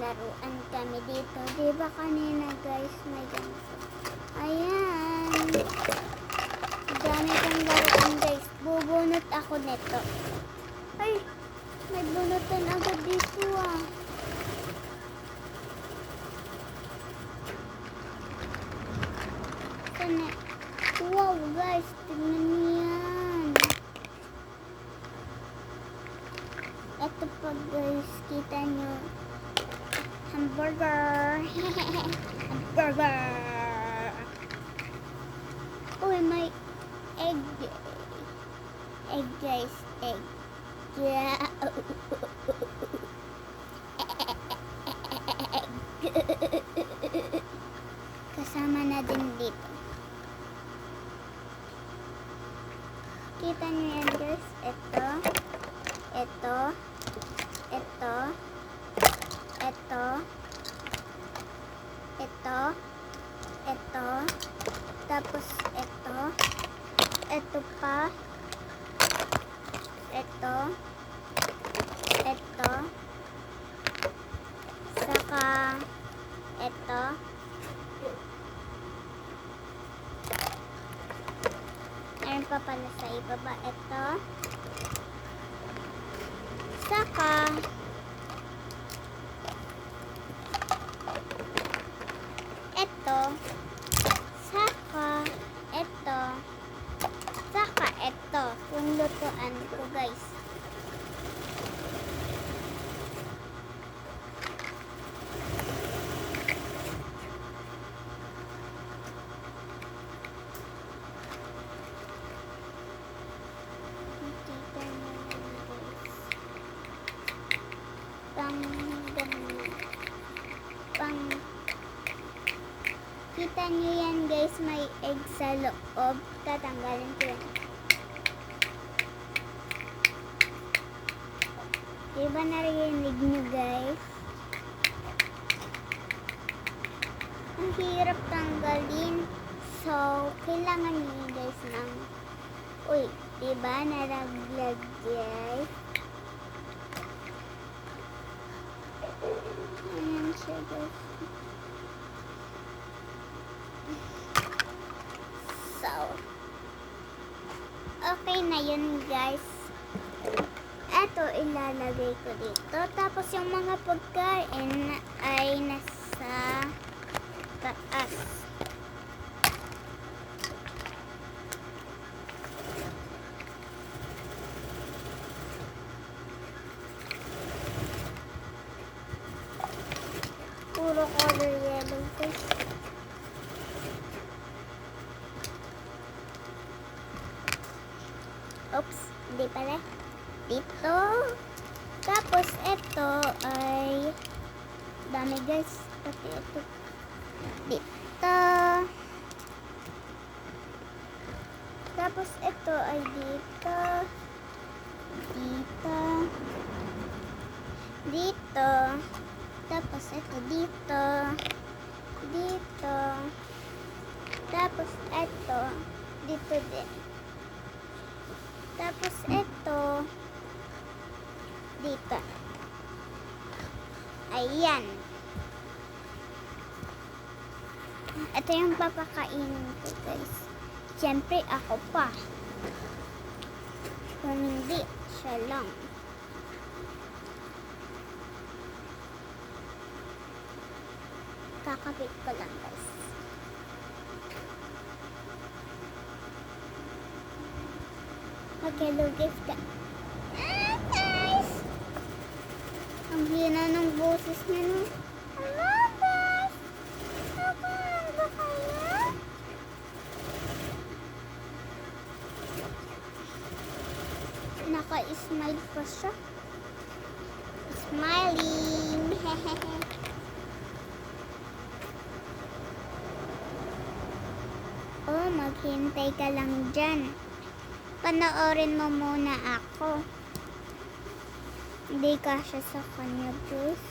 laruan kami dito. Diba kanina guys, may ganito. Ayan. Dami kong laruan guys. Bubunot ako nito. Ay, may bunutan agad dito ah. Sana. Wow guys, tignan niyo yan. Ito pa guys, kita nyo. Hamburger. Hamburger. Uy, may egg. Egg guys, egg. Yeah. Kasama na din dito. Kita nyo yan guys. Ito. Ito. Ito. Ito. Ito. Ito. Tapos ito. Ito pa. Ito. Ito. Saka ito. Meron pa pala sa ibaba. Ito. Saka ito. Saka ito. Saka ito. Yung lutuan ko guys. Kita nyo yan guys, may egg sa loob. Tatanggalin ko yan. Diba narinig nyo guys? Ang hirap tanggalin. So, kailangan nyo guys ng... Uy, diba naraglag guys? Ayan siya guys. So, okay na yun guys. Eto, ilalagay ko dito. Tapos yung mga pagkain ay nasa taas. Puro color yellow guys. Oops, hindi pala. Dito. Tapos, ito ay dami guys. Pati ito. Dito. Tapos, ito ay dito. Dito. Dito. Tapos, ito dito. Dito. Tapos, ito. Dito din. Tapos ito dito. Ayan. Ito yung papakainin ko guys. Siyempre ako pa. Kung hindi, siya lang. Kakapit ko lang guys. Hello guys. Guys! Ang hina ng boses niya no. Hello guys! Saan ba kayo? Naka-smile pa siya. Smiling! Oh, maghintay ka lang dyan. Panoorin mo muna ako. Hindi kasya sa kanya, guys.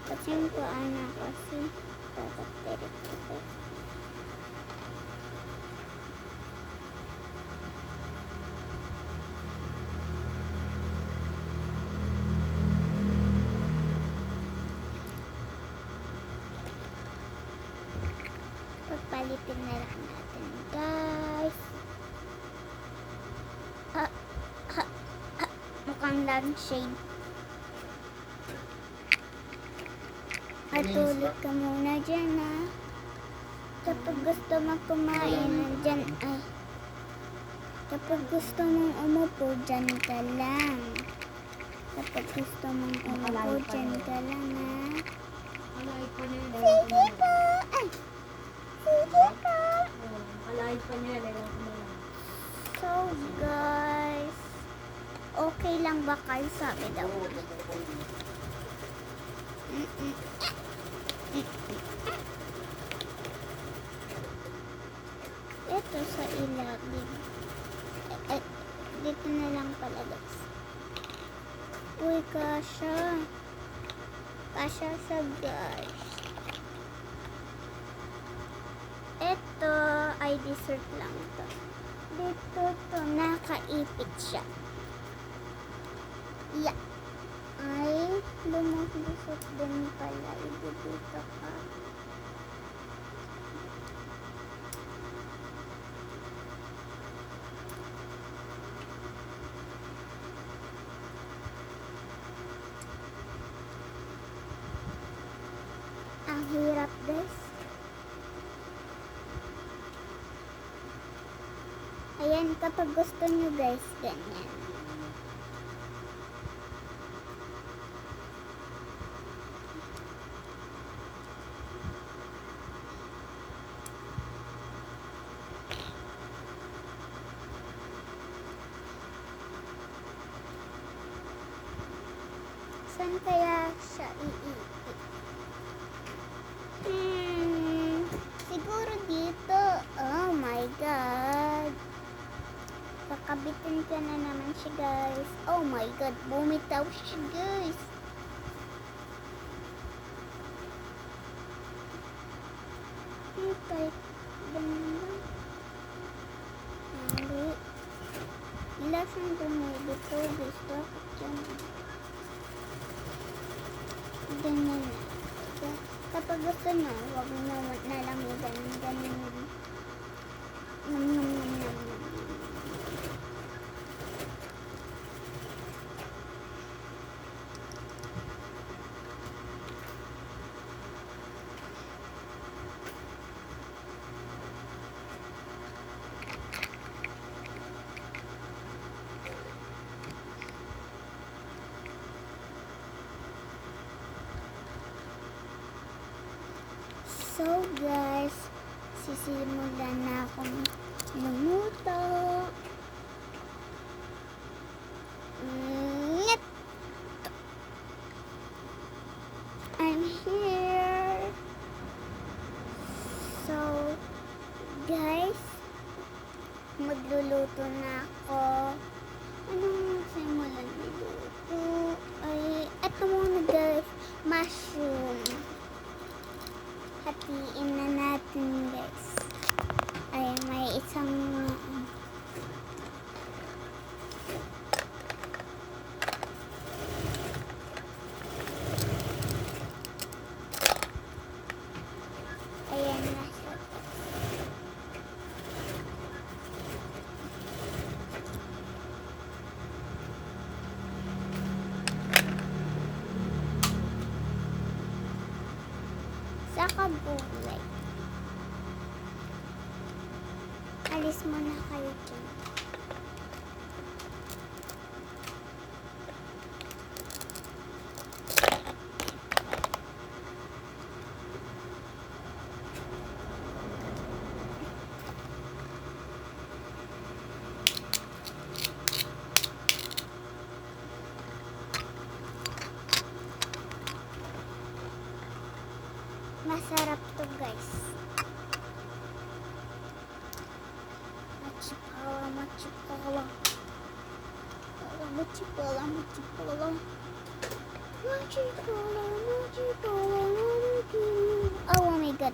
Kasi yung paana kasi tatatirik ko. palitin na lang natin, guys. Mukhang lampshade. At tulog ka muna dyan, ha. Kapag gusto mo kumain, nandyan, ay. Kapag gusto mong umupo, dyan ka lang. Kapag gusto mong umupo, dyan ka lang, ha. Sige po! Ay! Sige po! Alahin pa niya, lalaki mo lang. So, guys, okay lang ba kayo? Sabi daw. Ito sa ilalim. Dito na lang pala, guys. Uy, kasha. Kasha siya, guys. Ito ay dessert lang to. Dito to, nakaipit siya. Yeah. Ay, lumusot din pala. Dito ka. Ang hirap, guys. Ayan, kapag gusto nyo, guys, ganyan. Saan kaya siya iipit? Siguro dito. Oh my God. Kakabitin ka na naman siya, guys. Oh my God. Bumitaw siya, guys. Kahit ganyan lang. Hindi. Wala siyang dumibito, guys. Bakit yan? Ganyan na. Kapag gusto nyo, huwag nyo nalamigan. Ganyan na. Nam, nam, nam, nam, nam. So, guys, sisimulan na akong lumuto. Yep. I'm here. So, guys, magluluto na ako. Anong simulan niluto? Ay, eto muna, guys. Mushroom. Hatiin na natin, guys. Ay, may isang ayan na siya. Saka gulay. Alis mo na kayo dyan. Masarap to, guys. Machipala, machipala. Machipala, machipala. Machipala, machipala, machipala. Oh my God.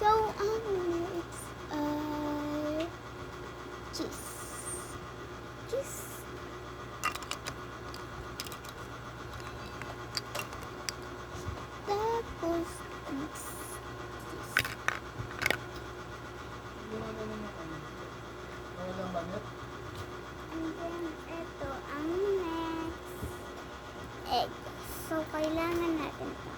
So, it's cheese. Cheese. gamit. And then, ito ang next egg. So, kailangan natin ito.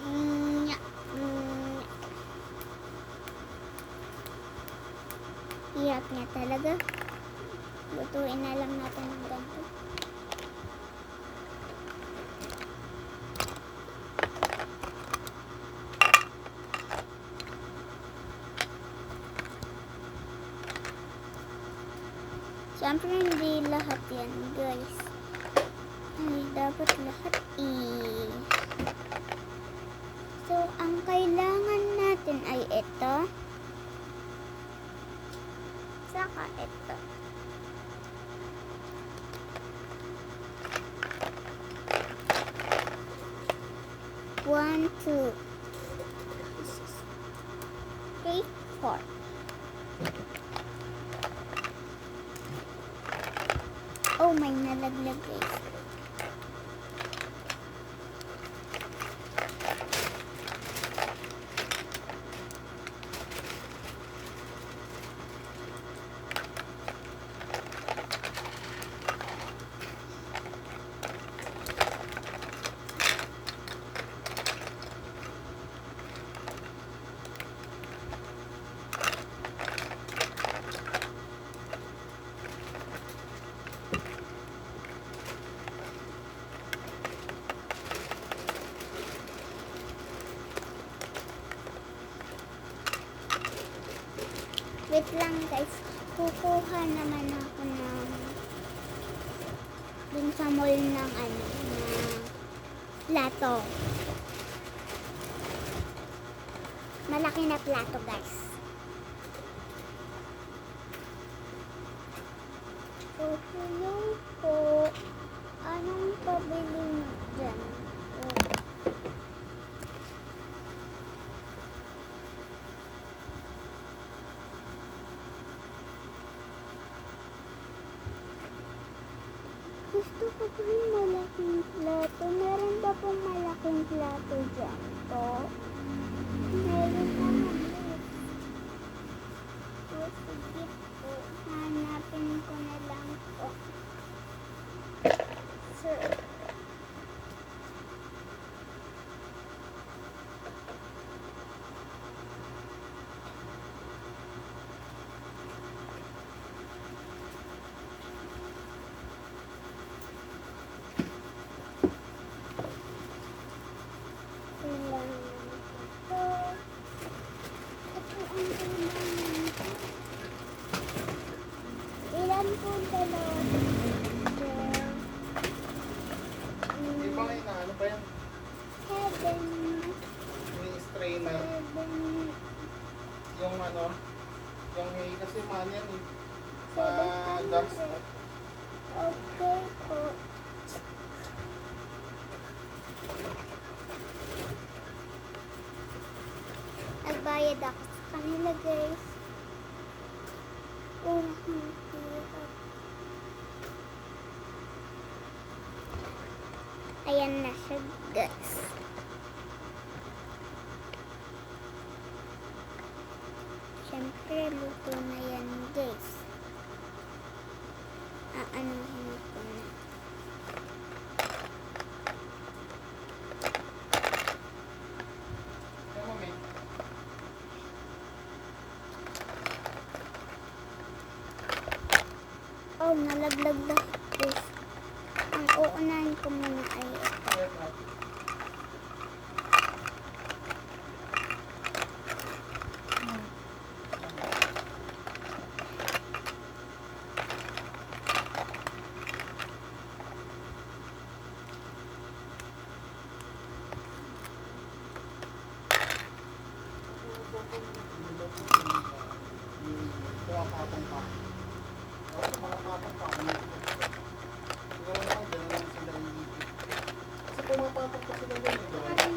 Nya. Hirap niya talaga. Lutuin na lang natin ng ganito. Siyempre hindi lahat yan, guys. Ay, dapat lahat So, ang kailangan natin ay ito. Saka ito. One, two, three, four. Oh, may nalaglag guys. Wait lang guys, kukuha naman ako ng dun sa mall ng plato. Malaki na plato guys. So, hello po. Anong pabili mo dyan? Gusto ko po yung malaking plato. Meron ba pong malaking plato dyan po? Meron naman eh. O sige po. Hanapin ko na lang po. So, ilan po dalawa? Di ba ngayon na ano pa yan? Seven. Yung strainer. Yung ano, yung hay kasi man yan eh. Sa gas. Okay po. Nagbayad ako sa kanila guys. Oh, hirap. Ayan na siya guys. Siyempre, luto na yan guys. Aanuhin ko na. Yung mami. Oh, nalaglag lahat guys. Ang uunahin ko muna ay ito. Kaya pa. Kuha kapong pa. Tapos mga kapong pa. Siguro naman, dyan naman sila iipit. Kasi pumapapag pa sila dyan.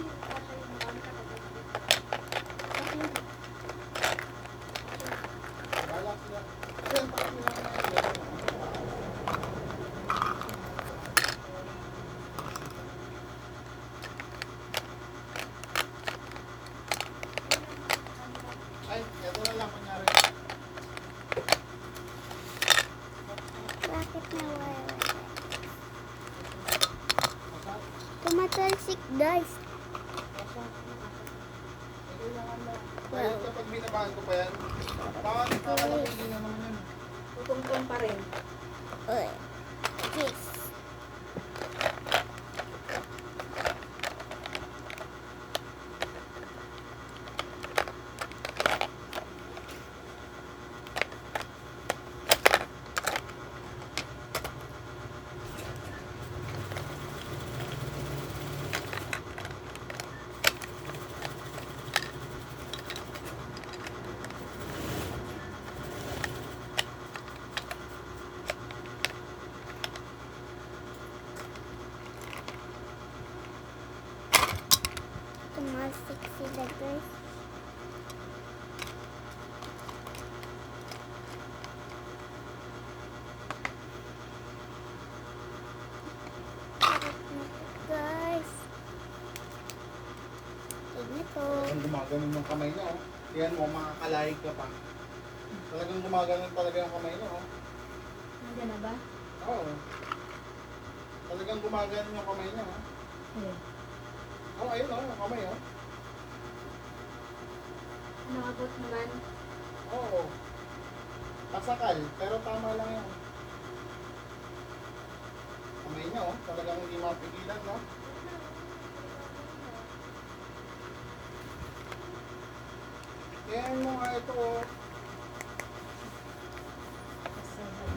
guys. Kaya kapag binabahan ko pa yan, nakakapagiging na naman yan. Tutungtong pa rin. Uy. Yes. Tumasik sila guys. Sarap nito, guys. Tignan to. Talagang gumaganon yung kamay niya, oh. Yan mo, makakalayig ka pa. Talagang gumaganon talaga yung kamay niya, oh. Nandiyan na ba? Oo. Talagang gumaganon yung kamay niya, oh. Ayun. Oh, ayun, oh, yung kamay, oh. Nakabot naman. Oo. Pasakal, pero tama lang yan. Kamay niya, oh. Talagang hindi mapigilan, no? Kaya mo nga ito, oh. Kasahan.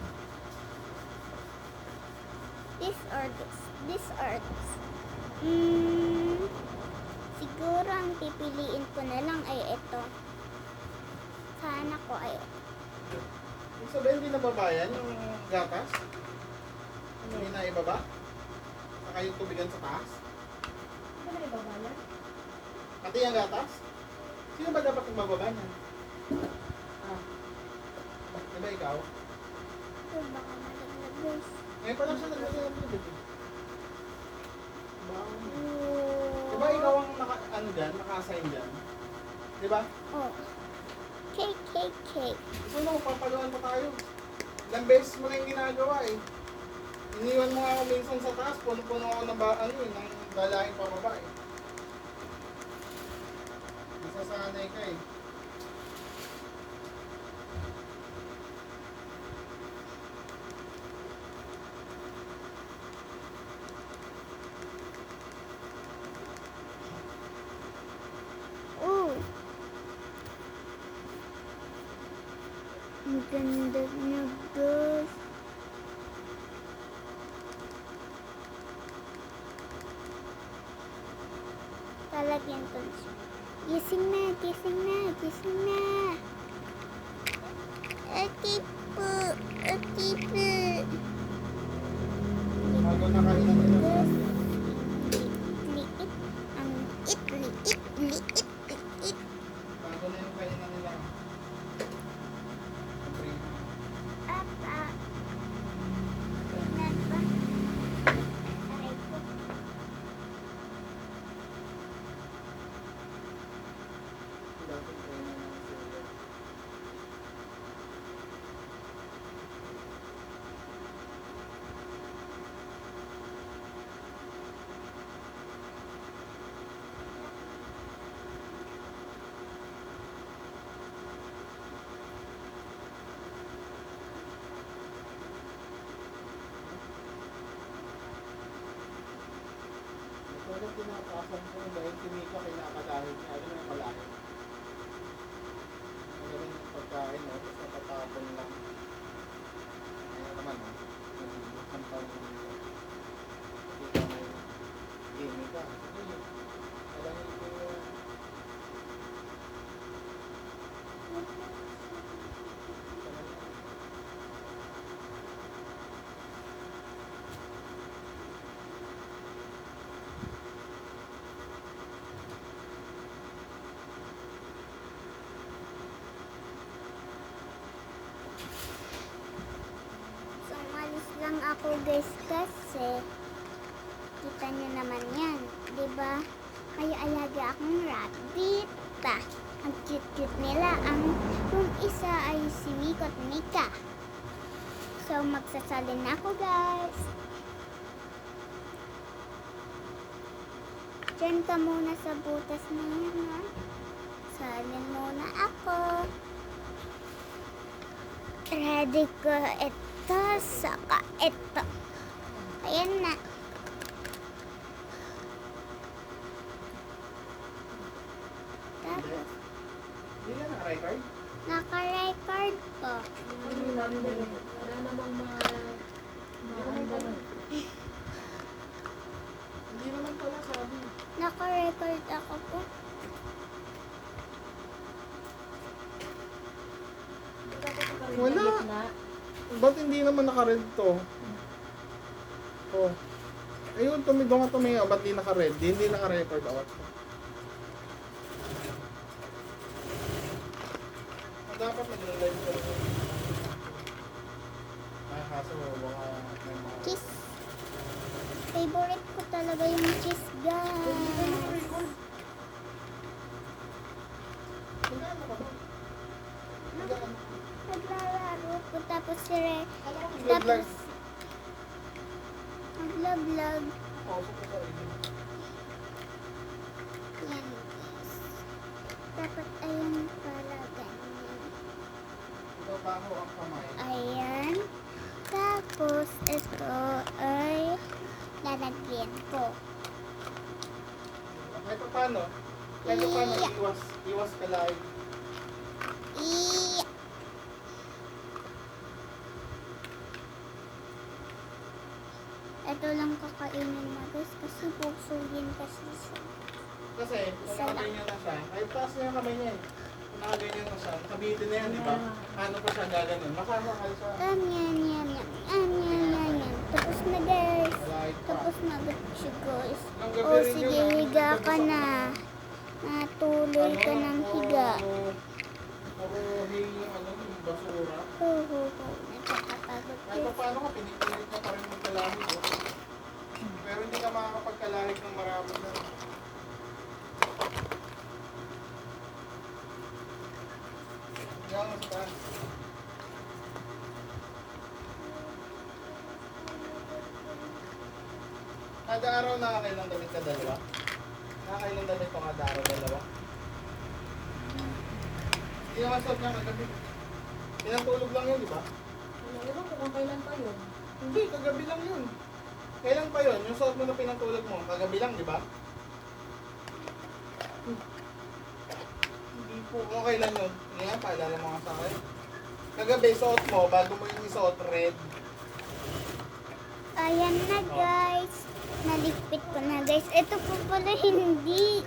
This or this. This or this. Siguro ang pipiliin ko na lang ay ito. Sana ko ay ito. Ibig sabihin, hindi nababayan yung gatas? Hindi na ibaba? Saka yung tubigan sa taas? Ano na ibabalan? Pati yung gatas? Sino ba dapat yung bababa niyan? Ah. Di ba ikaw? Ito baka malaglag guys. Ngayon pa lang siya naglagay ng tubig. Diba? Oh. Diba ikaw ang ano dyan, naka-assign dyan? Diba? Oh. Cake, cake, cake. Ano, papaluan pa tayo. Ilang beses mo na yung ginagawa eh. Iniwan mo nga ako minsan sa taas, puno-puno ako ng ng dalahin pababa eh. Isasanay ka eh. Oh. Ang ganda niya guys. Talagyan ko siya. Gising na, gising na, gising na. Okay po, okay po. Bago na kayo na nila. Guys, liit, ang liit. Bago na yung kainan nila. Okay. Apa. Tingnan pa. Aray ko. Dapat kainan ng sila. Pero tinatasan ko dahil si Mika kinakadahil niya. Alam mo yung kalahit. Magaling yung pagkain, no? Tapos natatapon lang. Ngayon naman, no? Nagbubukan pa yung hindi ka may gaming ka. Sige, kalahit ko yung So, umalis lang ako guys kasi kita nyo naman yan, di ba? May alaga akong rabbit. Ang cute-cute nila. Yung isa ay si Miko at Mika. So, magsasalin na ako guys. Diyan ka muna sa butas na yan, ha? Salin muna ako. Ready ko ito, saka ito. Ayan na. Tapos, Hindi na naka-record? naka-record ko. Wala namang Hindi naman pala sabi. Naka-record ako po. Wala. Ba't hindi naman naka-red to? Oh. Ayun, tumigo nga tumiga. Ba't di naka-red? Hindi naka-record. Awat ko. Dapat nag-live ko rin. Ay, kaso baka may mga... Cheese. Favorite ko talaga yung cheese, guys. Magkano ka ba? Magkano? Naglalaro ko tapos Alam ko yung tapos vlog. nagla-vlog. Pasok ko sa rin. Yan, guys. Dapat ayan pala ganyan. Ibabaho ang kamay. Ayan. Tapos ito ay lalagyan ko. Kahit pa paano? Kahit pa paano? Iwas ka live. Iya. Ito lang kakainin na guys kasi bubusugin kasi siya. Kasi, kung nakaganyan na siya, kahit taas niya yung kamay niya eh. Kung nakaganyan na siya, nakabitin na yan, di ba? Paano pa siya gaganon? Makama kayo sa... Yan. Tapos na guys. Live pa. Tapos na guys. Ang O gabi rin sige, yun, ah. higa ka na. Natuloy ka ng higa. Puro yung basura. Nakakapagod Kahit pa paano ka, pinipilit mo pa rin magkalahig. Oh. Pero hindi ka makakapagkalahig ng marami na. Yan ang sa taas. Kada araw nakakailang damit ka dalawa? Nakakailang damit ko kada araw dalawa? Hindi naman suot niya kagabi. Pinatulog lang yun, di ba? Ewan ko kung kailan pa yun. Hindi, kagabi lang yun. Kailan pa yun? Yung suot mo na pinatulog mo, kagabi lang, di ba? Hindi po. Kung kailan yun? Hindi nga, paalala mo nga sa akin. Kagabi, suot mo, bago mo yung isuot, red. Ayan na guys. Naligpit ko na guys. Ito po pala hindi.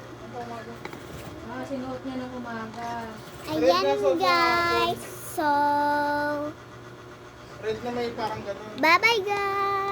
Sinuot niya ng umaga. Ayan guys. So, Red na may parang ganun. bye bye guys.